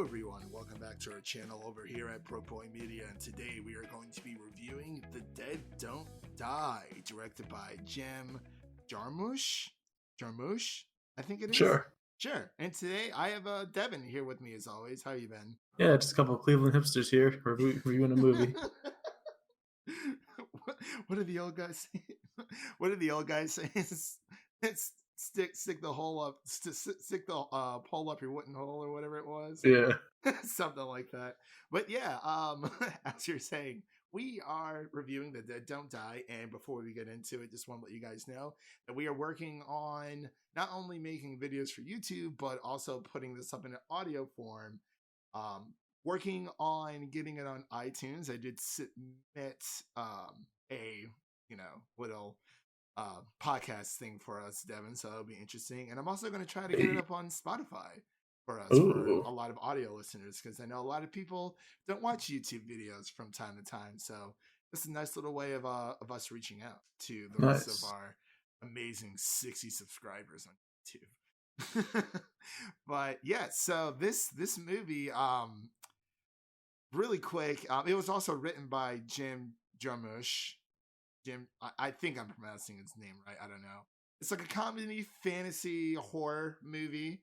everyone, welcome back to our channel over here at ProPoint Media, and today we are going to be reviewing The Dead Don't Die, directed by Jim Jarmusch, I think it is. Sure. And today I have Devin here with me as always. How you been? Yeah, just a couple of Cleveland hipsters here reviewing a movie. What did the old guys say? What did the old guys say? It's stick the hole up, stick the pole up your wooden hole or whatever it was. Yeah. Something like that. But yeah, as you're saying, we are reviewing The Dead Don't Die, and before we get into it, just want to let you guys know that we are working on not only making videos for YouTube, but also putting this up in an audio form. Working on getting it on iTunes. I did submit a little podcast thing for us, Devin, so it'll be interesting. And I'm also going to try to get it up on Spotify for us, for a lot of audio listeners, because I know a lot of people don't watch YouTube videos from time to time. So this is a nice little way of us reaching out to the rest of our amazing 60 subscribers on YouTube. But yeah, so this movie, really quick, it was also written by Jim Jarmusch. I think I'm pronouncing his name right. I don't know. It's like a comedy, fantasy, horror movie.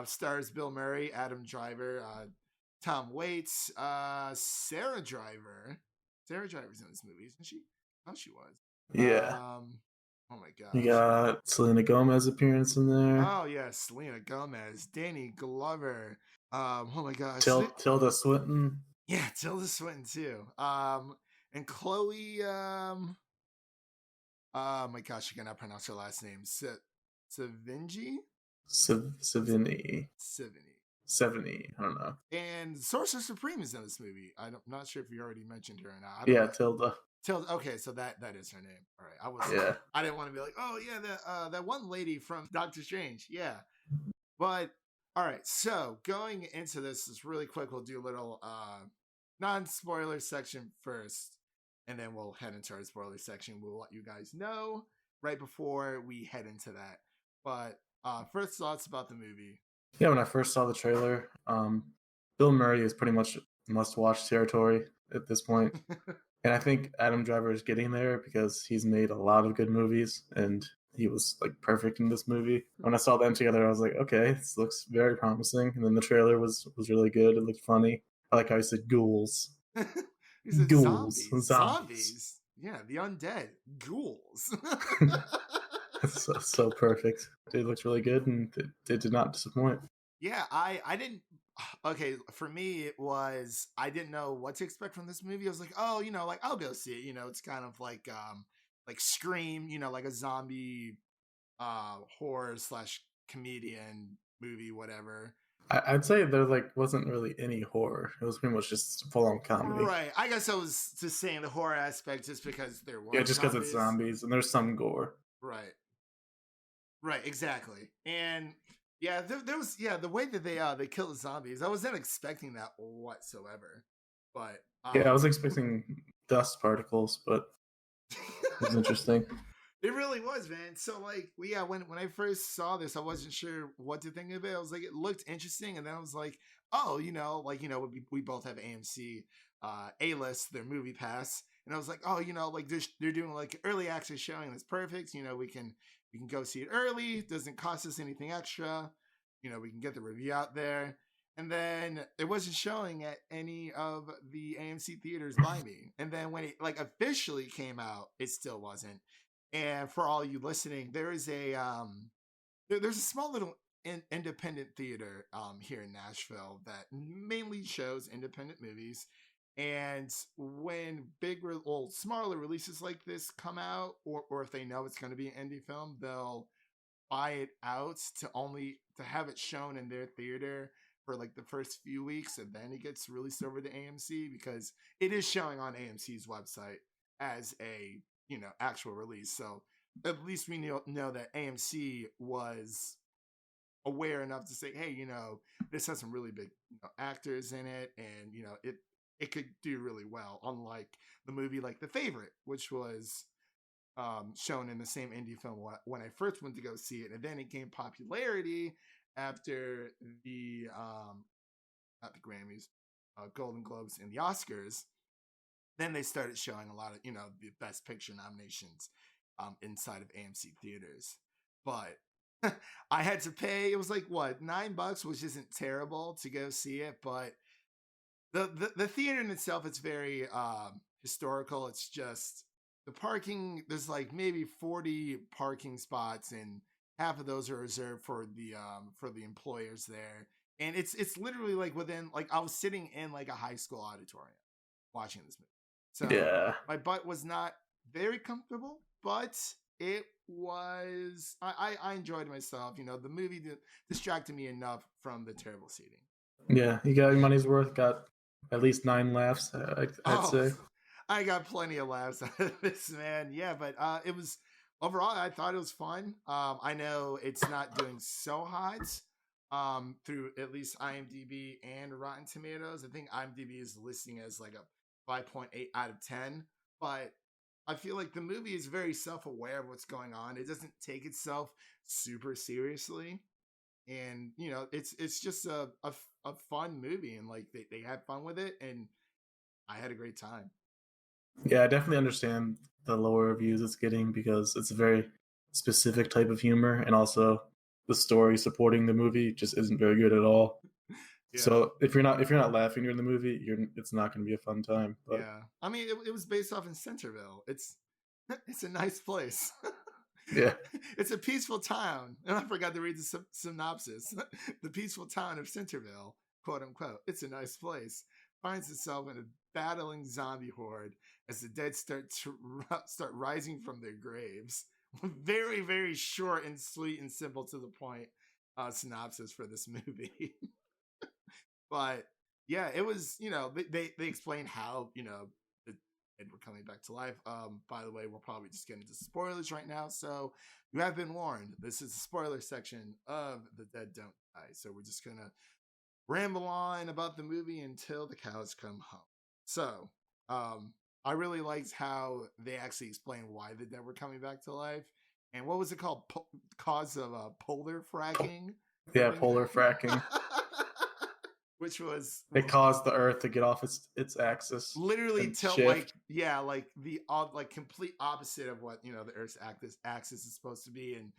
Stars Bill Murray, Adam Driver, Tom Waits, Sarah Driver. Sarah Driver's in this movie, isn't she? Oh, she was. Yeah. Oh my gosh. You got Selena Gomez appearance in there. Oh yeah, Selena Gomez, Danny Glover. Oh my gosh. Tilda Swinton. Yeah, Tilda Swinton too. And Chloe. Oh my gosh, I cannot pronounce her last name. Savinji? Savini. I don't know. And Sorcerer Supreme is in this movie. I'm not sure if you already mentioned her or not. Yeah, Tilda. Okay, so that is her name. All right, I didn't want to be like, oh yeah, that one lady from Doctor Strange. Yeah, but all right. So going into this is really quick. We'll do a little non-spoiler section first, and then we'll head into our spoiler section. We'll let you guys know right before we head into that. But first thoughts about the movie. Yeah, when I first saw the trailer, Bill Murray is pretty much must-watch territory at this point. And I think Adam Driver is getting there because he's made a lot of good movies, and he was like perfect in this movie. When I saw them together, I was like, okay, this looks very promising. And then the trailer was really good. It looked funny. I like how he said ghouls. He said zombies. Yeah, the undead ghouls. That's so perfect. It looks really good, and it did not disappoint. Yeah, I didn't. Okay, for me, it was I didn't know what to expect from this movie. I was like, oh, like I'll go see it. It's kind of like Scream, like a zombie horror / comedian movie, whatever. I'd say there wasn't really any horror. It was pretty much just full-on comedy. Right. I guess I was just saying the horror aspect just because there were just because it's zombies and there's some gore. Right. Right, exactly. And yeah, there was the way that they killed the zombies, I wasn't expecting that whatsoever. But I was expecting dust particles, but it was interesting. It really was, man. So when I first saw this, I wasn't sure what to think of it. I was like, it looked interesting, and then I was like, oh, we both have AMC A-list, their movie pass, and I was like, oh, they're doing like early access showing. That's perfect. We can go see it early. It doesn't cost us anything extra. We can get the review out there. And then it wasn't showing at any of the AMC theaters by me. And then when it officially came out, it still wasn't. And for all you listening, there is there's a small little independent theater here in Nashville that mainly shows independent movies. And when smaller releases like this come out, or if they know it's going to be an indie film, they'll buy it out to have it shown in their theater for the first few weeks, and then it gets released over to AMC because it is showing on AMC's website as a actual release. So at least we know that AMC was aware enough to say, hey, this has some really big actors in it, and it could do really well, unlike the movie like The Favorite, which was shown in the same indie film when I first went to go see it, and then it gained popularity after the not the Grammys, Golden Globes, and the Oscars, then they started showing a lot of, the Best Picture nominations inside of AMC theaters. But I had to pay, it was like, what, $9, which isn't terrible to go see it. But the theater in itself, it's very historical. It's just the parking, there's like maybe 40 parking spots, and half of those are reserved for the employers there. And it's literally like within, like, I was sitting in like a high school auditorium watching this movie. So Yeah. my butt was not very comfortable, but it was, I enjoyed myself. The movie distracted me enough from the terrible seating. Yeah, you got your money's worth. Got at least 9 laughs, I'd say. I got plenty of laughs out of this, man. Yeah, but it was, overall, I thought it was fun. I know it's not doing so hot through at least IMDb and Rotten Tomatoes. I think IMDb is listing as like a 5.8 out of 10, but I feel like the movie is very self-aware of what's going on. It doesn't take itself super seriously, and it's just a fun movie, and like they had fun with it, and I had a great time. Yeah, I definitely understand the lower reviews it's getting because it's a very specific type of humor, and also the story supporting the movie just isn't very good at all. Yeah. So if you're not laughing during the movie, it's not going to be a fun time. But. Yeah, I mean, it was based off in Centerville. It's a nice place. Yeah, it's a peaceful town, and I forgot to read the synopsis. The peaceful town of Centerville, quote unquote. It's a nice place. Finds itself in a battling zombie horde as the dead start rising from their graves. Very, very short and sweet and simple to the point synopsis for this movie. But yeah, it was, they explained how, the dead were coming back to life. By the way, we're probably just getting into spoilers right now, so you have been warned. This is the spoiler section of The Dead Don't Die. So we're just gonna ramble on about the movie until the cows come home. So, I really liked how they actually explained why the dead were coming back to life. And what was it called? Cause of polar fracking? Yeah, polar fracking. Which was, it caused the Earth to get off its axis. Literally tilt shift. The complete opposite of what the Earth's axis is supposed to be. And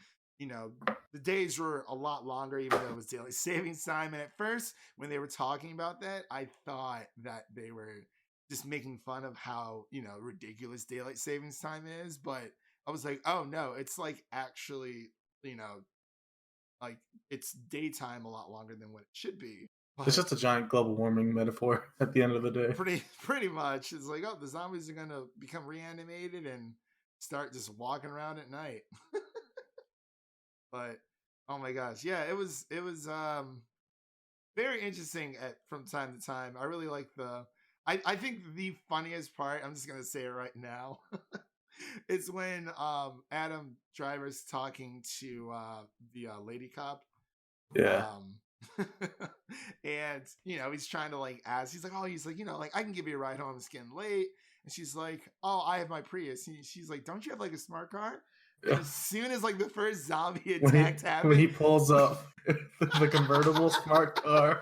the days were a lot longer, even though it was daylight savings time. And at first, when they were talking about that, I thought that they were just making fun of how ridiculous daylight savings time is. But I was like, oh no, it's like actually like it's daytime a lot longer than what it should be. But it's just a giant global warming metaphor at the end of the day. Pretty much. It's like, oh, the zombies are gonna become reanimated and start just walking around at night. But oh my gosh, yeah, it was very interesting from time to time. I really like I think the funniest part, I'm just gonna say it right now, it's when Adam Driver's talking to the lady cop. Yeah. And he's trying to ask, he's like, I can give you a ride home, it's getting late. And she's like, oh, I have my Prius. And she's like, don't you have a smart car? And as soon as the first zombie attack happened, when he pulls up the convertible smart car,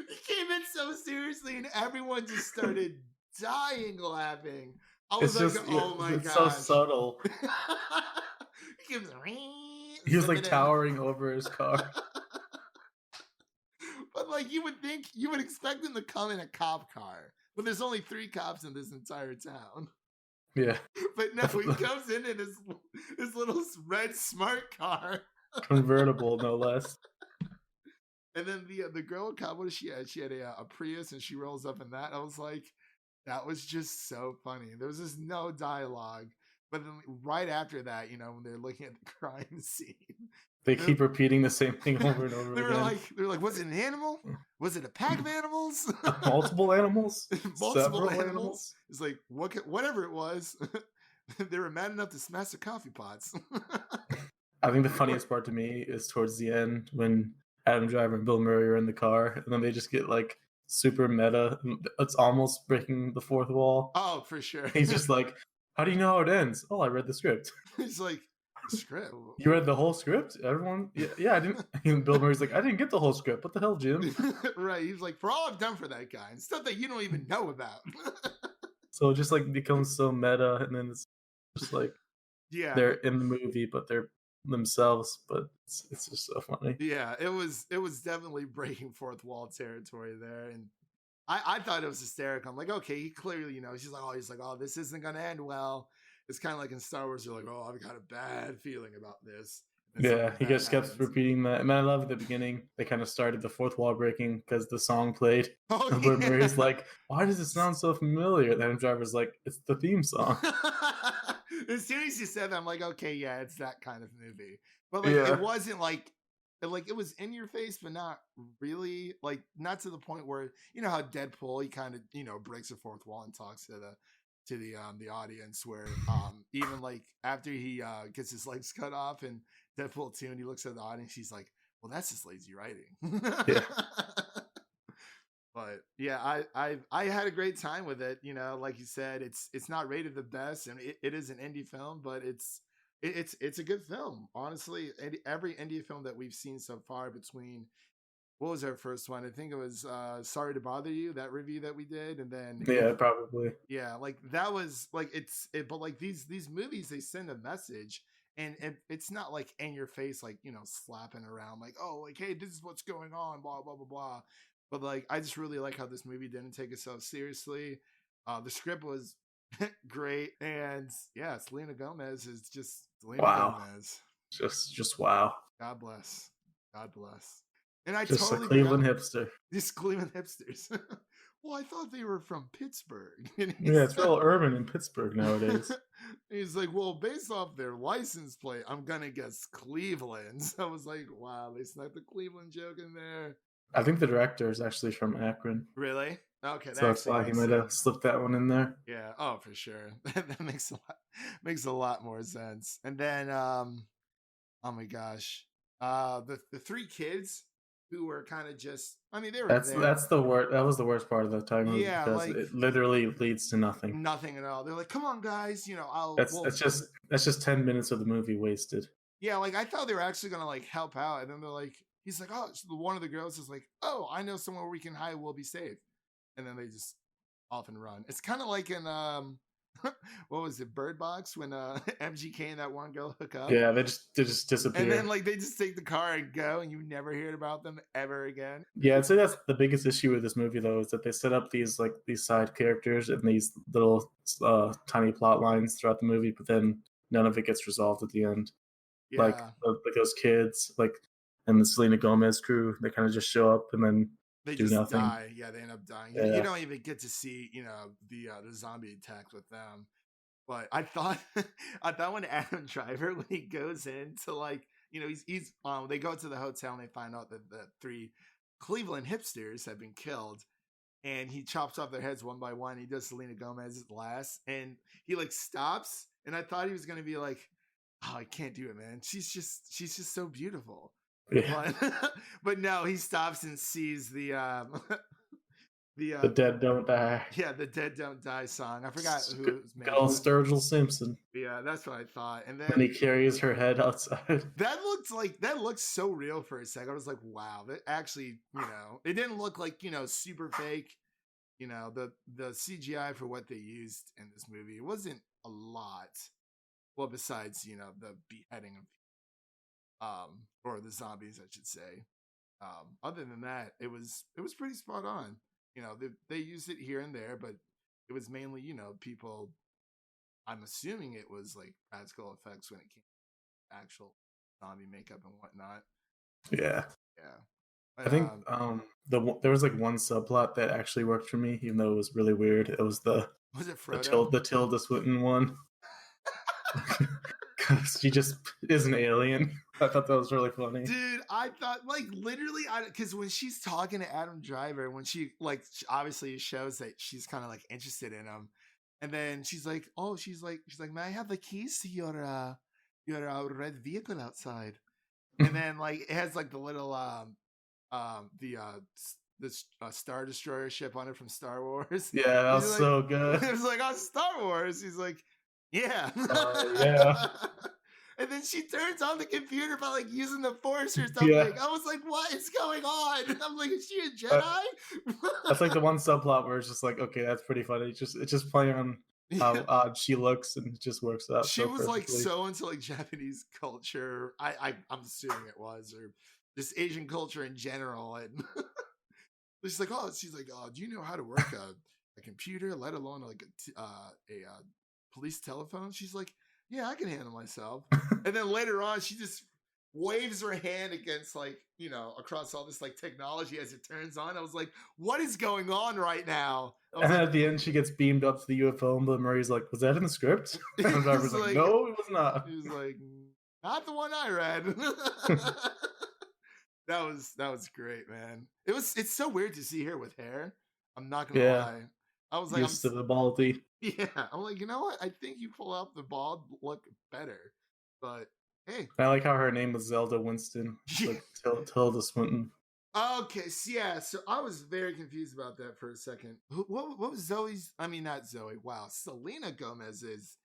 he came in so seriously, and everyone just started dying laughing. I was oh my god, it's so subtle. He was towering over his car. But you would expect him to come in a cop car, but there's only 3 cops in this entire town. Yeah. But no, he comes in his little red smart car. Convertible, no less. And then the girl cop, what did she had? She had a Prius, and she rolls up in that. I was like, that was just so funny. There was just no dialogue. But then right after that, when they're looking at the crime scene, they keep repeating the same thing over and over again. They're like, was it an animal? Was it a pack of animals? Multiple animals? Multiple animals? It's like, whatever it was, they were mad enough to smash the coffee pots. I think the funniest part to me is towards the end when Adam Driver and Bill Murray are in the car, and then they just get super meta. It's almost breaking the fourth wall. Oh, for sure. He's just like, how do you know how it ends? Oh, I read the script. He's like, Script. You read the whole script? Everyone? Yeah, I didn't. And Bill Murray's like, I didn't get the whole script. What the hell, Jim? Right. He's like, for all I've done for that guy, and stuff that you don't even know about. So it just like becomes so meta, and then it's just like Yeah. they're in the movie, but they're themselves. But it's just so funny. Yeah, it was definitely breaking fourth wall territory there, and I thought it was hysterical. I'm like, okay, he clearly, he's like, oh, this isn't gonna end well. It's kind of like in Star Wars, you're like, oh, I've got a bad feeling about this. And Yeah, he something just bad kept happens. repeating that. And I love at the beginning, they kind of started the fourth wall breaking because the song played. Oh, And Murray's like, why does it sound so familiar? And Adam Driver's like, it's the theme song. As soon as you said that, I'm like, okay, yeah, it's that kind of movie. But like, Yeah. it wasn't like it was in your face, but not really, like, not to the point where, how Deadpool, he kind of, breaks the fourth wall and talks to the audience, where even like after he gets his legs cut off in Deadpool 2, and he looks at the audience, he's like, well, that's just lazy writing. Yeah. But yeah, I had a great time with it. Like you said, it's not rated the best, and it is an indie film, but it's a good film. Honestly, every indie film that we've seen so far, between, what was our first one? I think it was Sorry to Bother You, that review that we did, and then Yeah, probably. yeah, like that was like but like these movies, they send a message, and it's not like in your face, like, slapping around like, oh, like, hey, this is what's going on, blah blah blah blah. But like, I just really like how this movie didn't take itself seriously. The script was great, and yeah, Selena Gomez is just Selena Gomez. Just wow. God bless. God bless. And I just totally a Cleveland forgot, hipster. these Cleveland hipsters. Well, I thought they were from Pittsburgh. Yeah, it's real urban in Pittsburgh nowadays. He's like, well, based off their license plate, I'm gonna guess Cleveland. So I was like, wow, they snuck the Cleveland joke in there. I think the director is actually from Akron. Really? Okay, so that's why he might have slipped that one in there. Yeah. Oh, for sure. That makes a lot more sense. And then, oh my gosh, the three kids who were kind of just, I mean, they were that's the worst. That was the worst part of the time movie, Yeah, because like, it literally leads to nothing. Nothing at all. They're like, come on, guys, That's just 10 minutes of the movie wasted. Yeah, like, I thought they were actually gonna like help out, and then they're like, he's like, oh, so one of the girls is like, oh, I know somewhere where we can hide, we'll be safe. And then they just off and run. It's kind of like in what was it, Bird Box, when MGK and that one girl hook up. Yeah, they just disappear. And then like they just take the car and go, and you never hear about them ever again. Yeah, I'd say that's the biggest issue with this movie, though, is that they set up these side characters and these little tiny plot lines throughout the movie, but then none of it gets resolved at the end. Yeah. Like those kids, and the Selena Gomez crew, they kind of just show up and then they do just nothing. Die. Yeah, they end up dying. Yeah. You don't even get to see, the zombie attacks with them. But I thought when Adam Driver, when he goes into, like, he's they go to the hotel and they find out that the three Cleveland hipsters have been killed, and he chops off their heads one by one. He does Selena Gomez's last, and he like stops, and I thought he was gonna be like, oh, I can't do it, man. She's just so beautiful. Yeah. But no, he stops and sees the Dead Don't Die. Yeah, the Dead Don't Die song. I forgot who it was made. Good old Sturgill Simpson. Yeah, that's what I thought. And then when he carries her head outside. That looked so real for a second. I was like, wow, that actually, it didn't look like, super fake. The CGI for what they used in this movie, it wasn't a lot. Well, besides, the beheading of or the zombies, I should say. Other than that, it was pretty spot on. They used it here and there, but it was mainly, people. I'm assuming it was like practical effects when it came to actual zombie makeup and whatnot. Yeah. Yeah. But, I think there was like one subplot that actually worked for me, even though it was really weird. It was was it Frodo? the Tilda Swinton one. Because she just is an alien. I thought that was really funny. Dude, I thought, like, literally, because when she's talking to Adam Driver, when she, like, obviously shows that she's kind of, like, interested in him. And then she's like, may I have the keys to your red vehicle outside? And then, like, it has, like, the little, Star Destroyer ship on it from Star Wars. Yeah, that was so good. It was like, oh, Star Wars. He's like, yeah. Yeah. And then she turns on the computer by like using the force or something. Yeah. I was like, what is going on? And I'm like, is she a Uh, Jedi? That's like the one subplot where it's just like, okay, that's pretty funny. It's just playing on how odd she looks, and it just works out She so was like perfectly. so into like Japanese culture. I'm assuming it was, or just Asian culture in general. And she's like, oh, do you know how to work a computer, let alone like a police telephone? She's like, yeah, I can handle myself. And then later on, she just waves her hand against like, across all this like technology as it turns on. I was like, what is going on right now? I was And then like, at the end, she gets beamed up to the UFO, and Bill Murray's like, "Was that in the script?" And the driver's like, "No, it was not." he was like, not the one I read. That was great, man. It's so weird to see her with hair. I'm not gonna Yeah, lie. I was like, used to the baldy. yeah. I'm like, you know what? I think you pull out the bald look better. But hey, I like how her name was Zelda Winston, yeah. like Tilda Swinton. Okay, so yeah, so I was very confused about that for a second. What was Zoe's? I mean, not Zoe. Wow, Selena Gomez's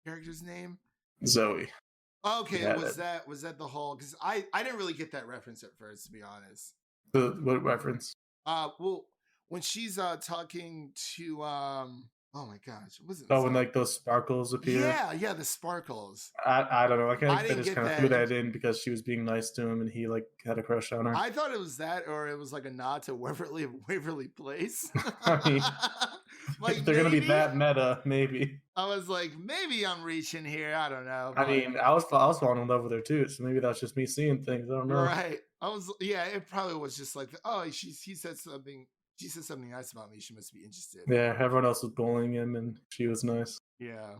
character's name. Zoe. Okay, Yeah, was that the whole? Because I didn't really get that reference at first, to be honest. what reference? Well, when she's talking to oh my gosh, was it Oh, when like those sparkles appear. Yeah, the sparkles. I don't know. I didn't just get kind of threw that. that in because she was being nice to him, and he like had a crush on her. I thought it was that, or it was like a nod to Waverly Place. I mean, like if they're gonna be maybe? that meta, maybe. I was like, maybe I'm reaching here. I don't know. I But mean, I was falling in love with her too, so maybe that's just me seeing things. I don't know. right. Yeah, it probably was just like, oh, he said something. She said something nice about me. She must be interested. Yeah, everyone else was bullying him, and she was nice. Yeah.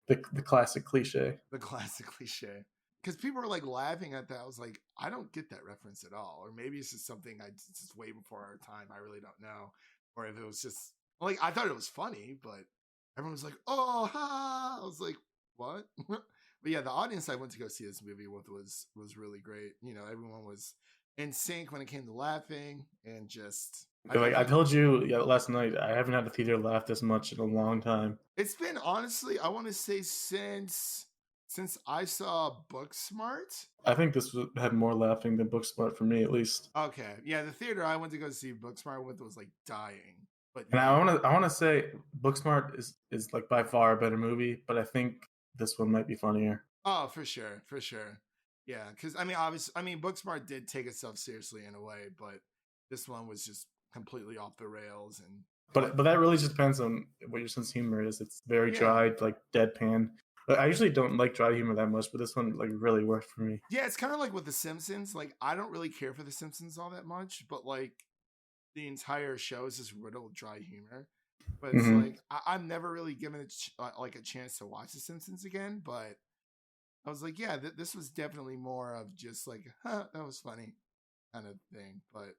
The classic cliche. The classic cliche. Because people were like laughing at that. I was like, I don't get that reference at all. Or maybe it's just something it's just way before our time. I really don't know. Or if it was just like, I thought it was funny, but everyone was like, oh, ha. I was like, what? But yeah, the audience I went to go see this movie with was really great. Everyone was in sync when it came to laughing and just. I told you last night, I haven't had a theater laugh this much in a long time. It's been honestly, I want to say since I saw Booksmart. I think this had more laughing than Booksmart for me, at least. Okay, yeah, the theater I went to go see Booksmart with was like dying. But and I want to say Booksmart is like by far a better movie, but I think this one might be funnier. Oh, for sure. Yeah, because Booksmart did take itself seriously in a way, but this one was just completely off the rails. And but that really just depends on what your sense of humor is. It's very dry, like deadpan. I usually don't like dry humor that much, but this one like really worked for me. Yeah, it's kind of like with The Simpsons. Like, I don't really care for The Simpsons all that much, but like the entire show is just riddled with dry humor. But it's like I've never really given it like a chance to watch The Simpsons again. But I was like, yeah, this was definitely more of just like, that was funny kind of thing. But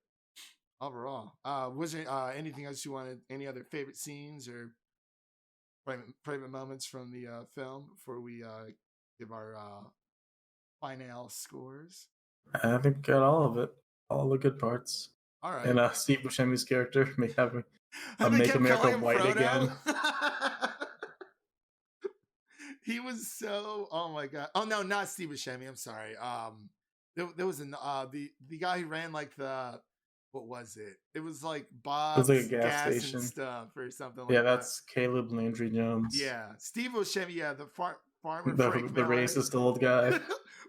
overall, was there anything else you wanted? Any other favorite scenes or private moments from the film before we give our final scores? I think got all of it, all the good parts. All right. And Steve Buscemi's character make America white again. He was so. Oh my god. Oh no, not Steve Buscemi. I'm sorry. There was the guy who ran like the. What was it? It was like Bob's like a gas station and stuff or something like that. Yeah, that's Caleb Landry Jones. Yeah, Steve Buscemi. Yeah, the farmer. The racist old guy.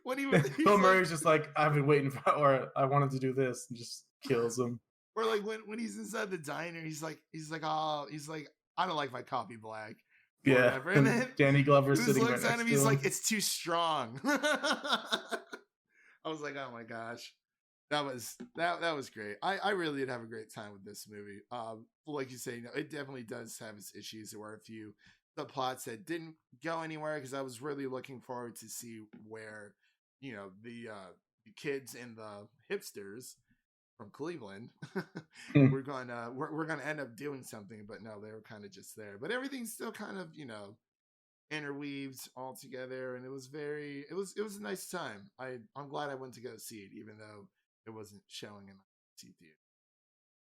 When Bill Murray's just like, I've been waiting for, or I wanted to do this, and just kills him. Or like when he's inside the diner, he's like, I don't like my coffee black. Yeah, and then Danny Glover's sitting right next to him. He's like, it's too strong. I was like, oh my gosh. That was great. I really did have a great time with this movie. Like you say, it definitely does have its issues. There were a few subplots that didn't go anywhere because I was really looking forward to see where, the kids and the hipsters from Cleveland we're gonna end up doing something, but no, they were kind of just there. But everything's still kind of interweaved all together, and it was a nice time. I'm glad I went to go see it, even though it wasn't showing in the theater.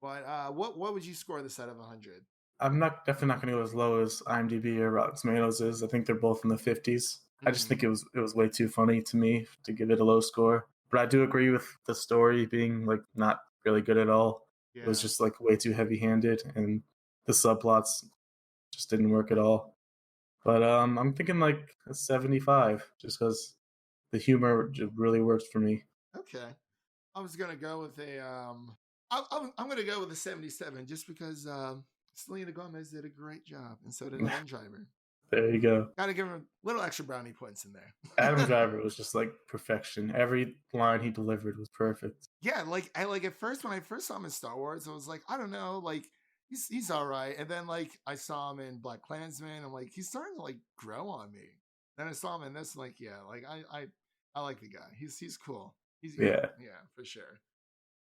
But what would you score this out of 100? I'm definitely not going to go as low as IMDb or Rotten Tomatoes is. I think they're both in the 50s. I just Mm, think it was way too funny to me to give it a low score. But I do agree with the story being like not really good at all. It was yeah. just like way too heavy-handed, and the subplots just didn't work at all. But I'm thinking like a 75, just because the humor really works for me. Okay. I was gonna go with a I'm gonna go with a 77 just because Selena Gomez did a great job and so did Adam Driver. There you go. Gotta give him a little extra brownie points in Adam there. Driver was just like perfection. Every line he delivered was perfect. Yeah, like I like at first when I first saw him in Star Wars, I was like, I don't know, like he's all right. And then like I saw him in Black Klansman, I'm like, he's starting to like grow on me. Then I saw him in this, like, yeah, like I like the guy. He's cool. Yeah. Yeah, for sure.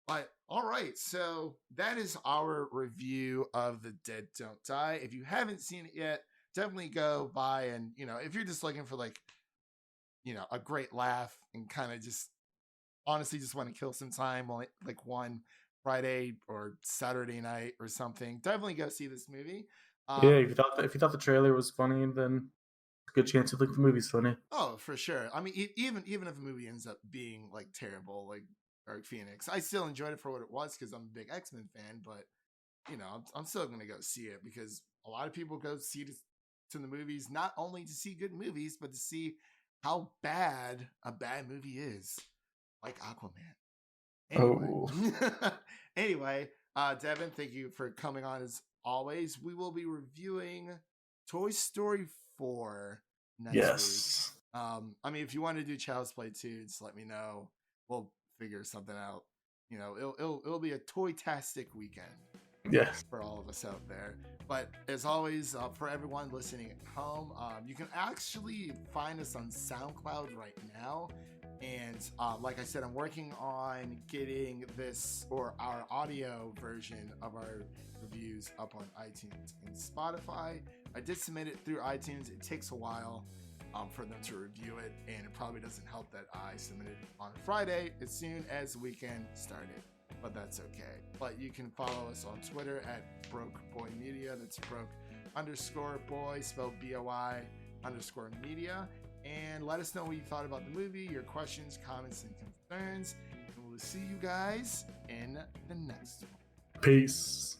But all right, so that is our review of The Dead Don't Die. If you haven't seen it yet, definitely go by and if you're just looking for like a great laugh and kind of just honestly just want to kill some time like one Friday or Saturday night or something, definitely go see this movie. Yeah, Um, if you thought the trailer was funny, then a good chance you think the movie's funny. oh, for sure. I mean, even if the movie ends up being like terrible, like Dark Phoenix, I still enjoyed it for what it was because I'm a big X-Men fan. But I'm still gonna go see it because a lot of people go see to the movies not only to see good movies, but to see how bad a bad movie is, like Aquaman. Oh, Anyway, anyway, Devin, thank you for coming on as always. We will be reviewing Toy Story 4 next week. yes. I mean, if you want to do Child's Play 2, just let me know. We'll figure something out. It'll be a toy-tastic weekend Yes. for all of us out there. But as always, for everyone listening at home, you can actually find us on SoundCloud right now. And like I said, I'm working on getting this or our audio version of our reviews up on iTunes and Spotify. I did submit it through iTunes. It takes a while for them to review it, and it probably doesn't help that I submitted on Friday as soon as the weekend started. But that's okay. But you can follow us on Twitter at BrokeBoyMedia. That's Broke_Boy, spelled BOI_media. And let us know what you thought about the movie, your questions, comments, and concerns. And we'll see you guys in the next one. Peace.